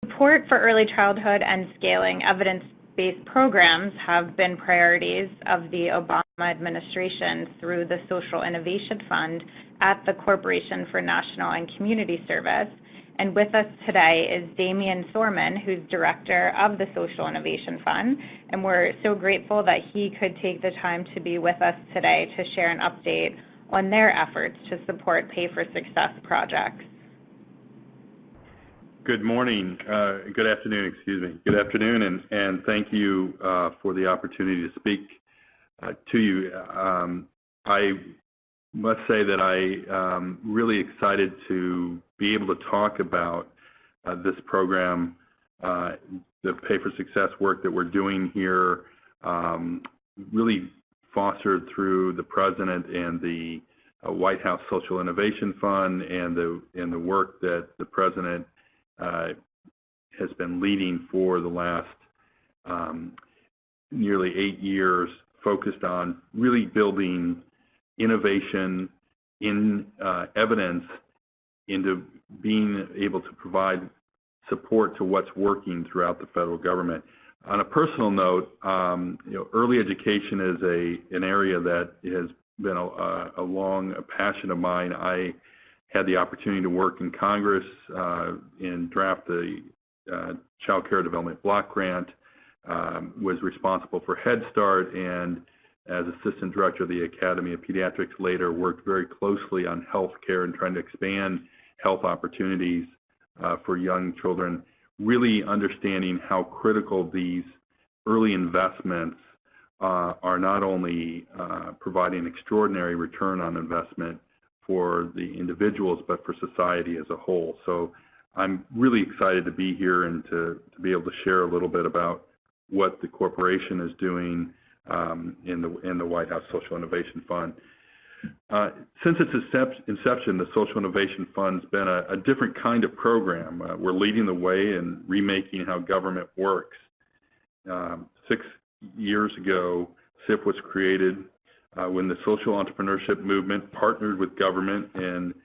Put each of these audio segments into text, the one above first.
Support for early childhood and scaling evidence-based programs have been priorities of the Obama administration through the Social Innovation Fund at the Corporation for National and Community Service. And with us today is Damian Thorman, who's director of the Social Innovation Fund. And we're so grateful that he could take the time to be with us today to share an update on their efforts to support Pay for Success projects. Good morning, good afternoon, excuse me. Good afternoon, and thank you for the opportunity to speak to you. I must say that I am really excited to be able to talk about this program, the Pay for Success work that we're doing here, really fostered through the President and the White House Social Innovation Fund and the work that the President has been leading for the last nearly 8 years, focused on really building innovation in evidence into being able to provide support to what's working throughout the federal government. On a personal note, early education is an area that has been a long passion of mine. I had the opportunity to work in Congress and draft the Child Care Development Block Grant, was responsible for Head Start, and as Assistant Director of the Academy of Pediatrics later worked very closely on health care and trying to expand health opportunities for young children, really understanding how critical these early investments are not only providing extraordinary return on investment for the individuals, but for society as a whole. So I'm really excited to be here and to be able to share a little bit about what the corporation is doing in the White House Social Innovation Fund. Since its inception, the Social Innovation Fund's been a different kind of program. We're leading the way in remaking how government works. 6 years ago, SIF was created when the social entrepreneurship movement partnered with government, and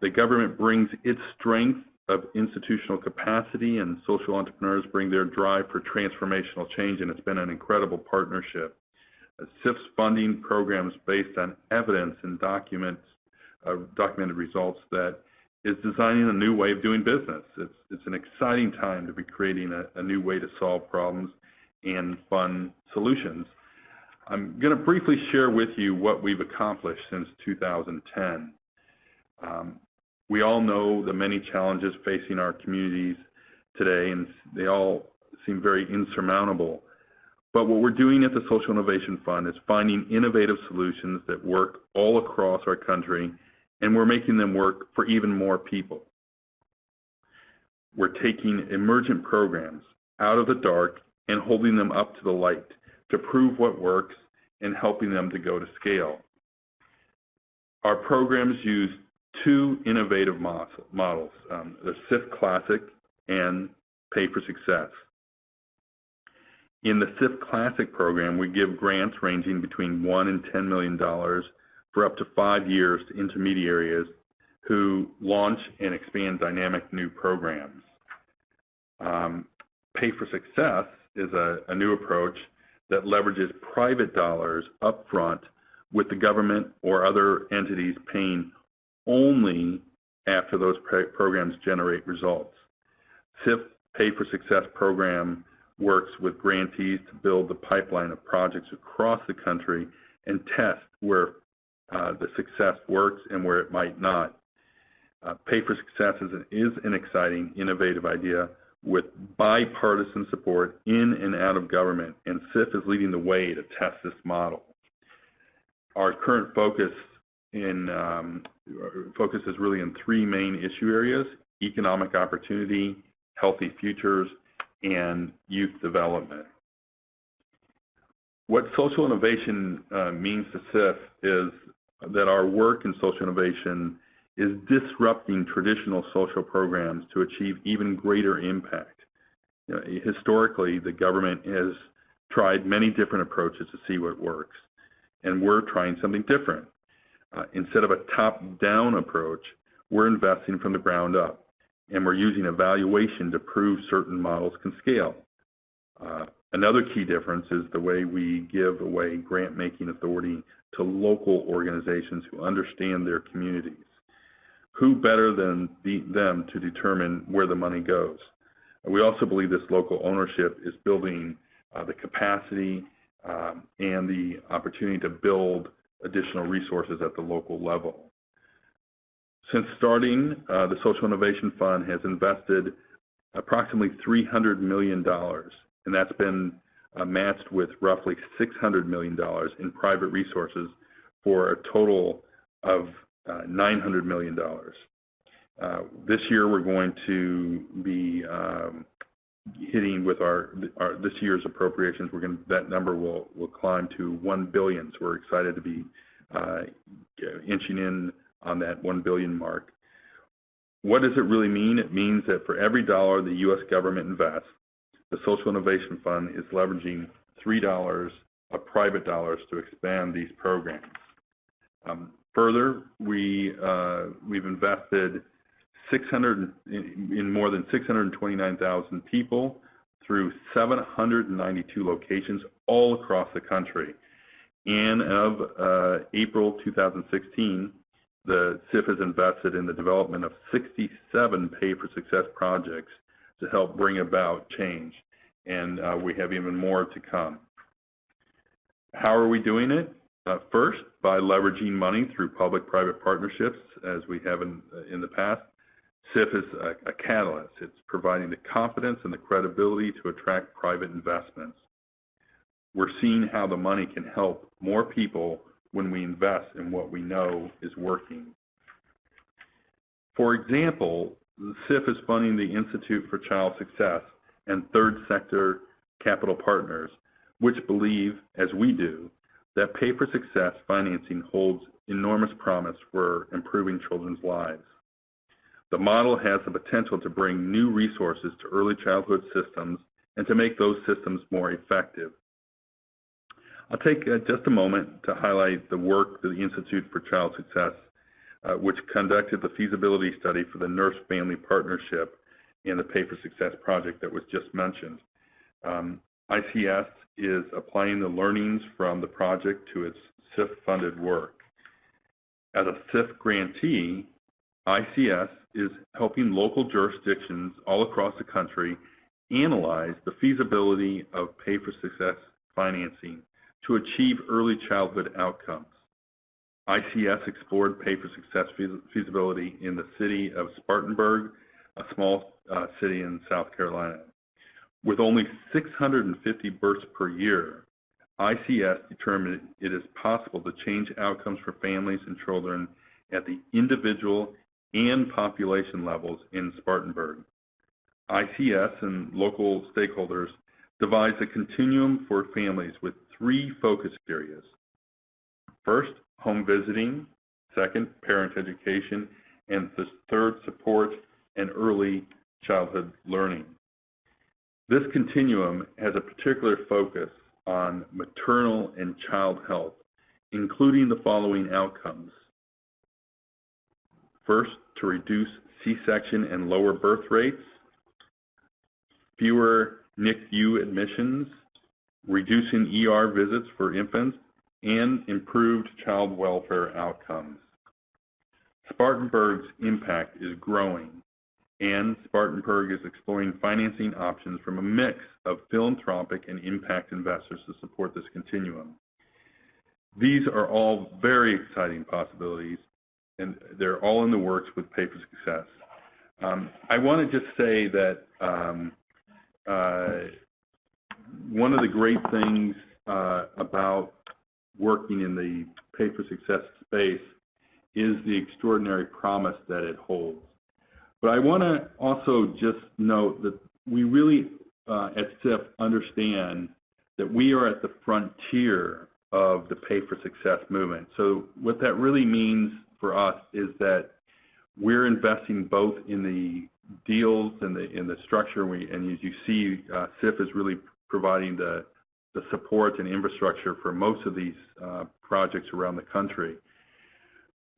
the government brings its strength of institutional capacity and social entrepreneurs bring their drive for transformational change, and it's been an incredible partnership. SIF's funding programs based on evidence and documented results that is designing a new way of doing business. It's an exciting time to be creating a new way to solve problems and fund solutions. I'm going to briefly share with you what we've accomplished since 2010. We all know the many challenges facing our communities today, and they all seem very insurmountable. But what we're doing at the Social Innovation Fund is finding innovative solutions that work all across our country, and we're making them work for even more people. We're taking emergent programs out of the dark and holding them up to the light to prove what works and helping them to go to scale. Our programs use two innovative models, the SIF Classic and Pay for Success. In the SIF Classic program, we give grants ranging between $1 and $10 million for up to 5 years to intermediaries who launch and expand dynamic new programs. Pay for Success is a new approach that leverages private dollars up front, with the government or other entities paying only after those programs generate results. SIF Pay for Success program works with grantees to build the pipeline of projects across the country and test where the success works and where it might not. Pay for Success is an exciting, innovative idea with bipartisan support in and out of government, and SIF is leading the way to test this model. Our current focus is really in three main issue areas: economic opportunity, healthy futures, and youth development. What social innovation means to SIF is that our work in social innovation is disrupting traditional social programs to achieve even greater impact. Historically, the government has tried many different approaches to see what works, and we're trying something different. Instead of a top-down approach, we're investing from the ground up and we're using evaluation to prove certain models can scale. Another key difference is the way we give away grant-making authority to local organizations who understand their communities. Who better than them to determine where the money goes? We also believe this local ownership is building the capacity and the opportunity to build additional resources at the local level. Since starting, the Social Innovation Fund has invested approximately $300 million, and that's been matched with roughly $600 million in private resources for a total of $900 million. This year we're going to be hitting with this year's appropriations. That number will climb to $1 billion. So we're excited to be inching in on that $1 billion mark. What does it really mean? It means that for every dollar the U.S. government invests, the Social Innovation Fund is leveraging $3 of private dollars to expand these programs. Further, we've invested in more than 629,000 people through 792 locations all across the country. And of April 2016, the SIF has invested in the development of 67 pay-for-success projects to help bring about change. And we have even more to come. How are we doing it? First, by leveraging money through public-private partnerships, as we have in the past. SIF is a catalyst. It's providing the confidence and the credibility to attract private investments. We're seeing how the money can help more people when we invest in what we know is working. For example, the SIF is funding the Institute for Child Success and third sector capital partners, which believe, as we do, that pay-for-success financing holds enormous promise for improving children's lives. The model has the potential to bring new resources to early childhood systems and to make those systems more effective. I'll take just a moment to highlight the work of the Institute for Child Success, which conducted the feasibility study for the Nurse-Family Partnership and the Pay-for-Success project that was just mentioned. ICS is applying the learnings from the project to its SIF-funded work. As a SIF grantee, ICS is helping local jurisdictions all across the country analyze the feasibility of pay-for-success financing to achieve early childhood outcomes. ICS explored pay-for-success feasibility in the city of Spartanburg, a small city in South Carolina. With only 650 births per year, ICS determined it is possible to change outcomes for families and children at the individual and population levels in Spartanburg. ICS and local stakeholders devised a continuum for families with 3 focus areas. First, home visiting. Second, parent education. And the third, support and early childhood learning. This continuum has a particular focus on maternal and child health, including the following outcomes. First, to reduce C-section and lower birth rates, fewer NICU admissions, reducing ER visits for infants, and improved child welfare outcomes. Spartanburg's impact is growing, and Spartanburg is exploring financing options from a mix of philanthropic and impact investors to support this continuum. These are all very exciting possibilities, and they're all in the works with Pay-for-Success. I want to just say that one of the great things about working in the Pay-for-Success space is the extraordinary promise that it holds. But I want to also just note that we really, at SIF, understand that we are at the frontier of the Pay-for-Success movement. So what that really means for us is that we're investing both in the deals and in the structure, and as you see, SIF is really providing the support and infrastructure for most of these projects around the country.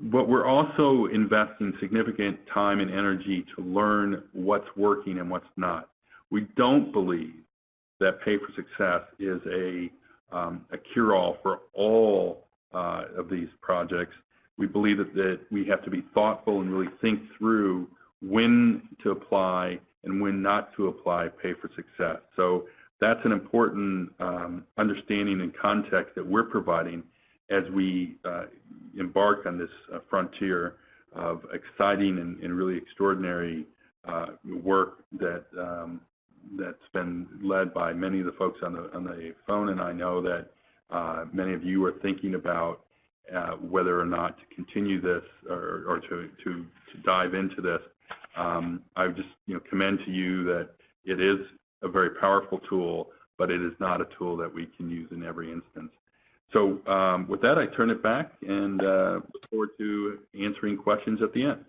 But we're also investing significant time and energy to learn what's working and what's not. We don't believe that Pay for Success is a cure-all for all of these projects. We believe that we have to be thoughtful and really think through when to apply and when not to apply Pay for Success. So that's an important understanding and context that we're providing as we embark on this frontier of exciting and really extraordinary work that that's been led by many of the folks on the phone, and I know that many of you are thinking about whether or not to continue this or to dive into this. I would just commend to you that it is a very powerful tool, but it is not a tool that we can use in every instance. So with that, I turn it back and look forward to answering questions at the end.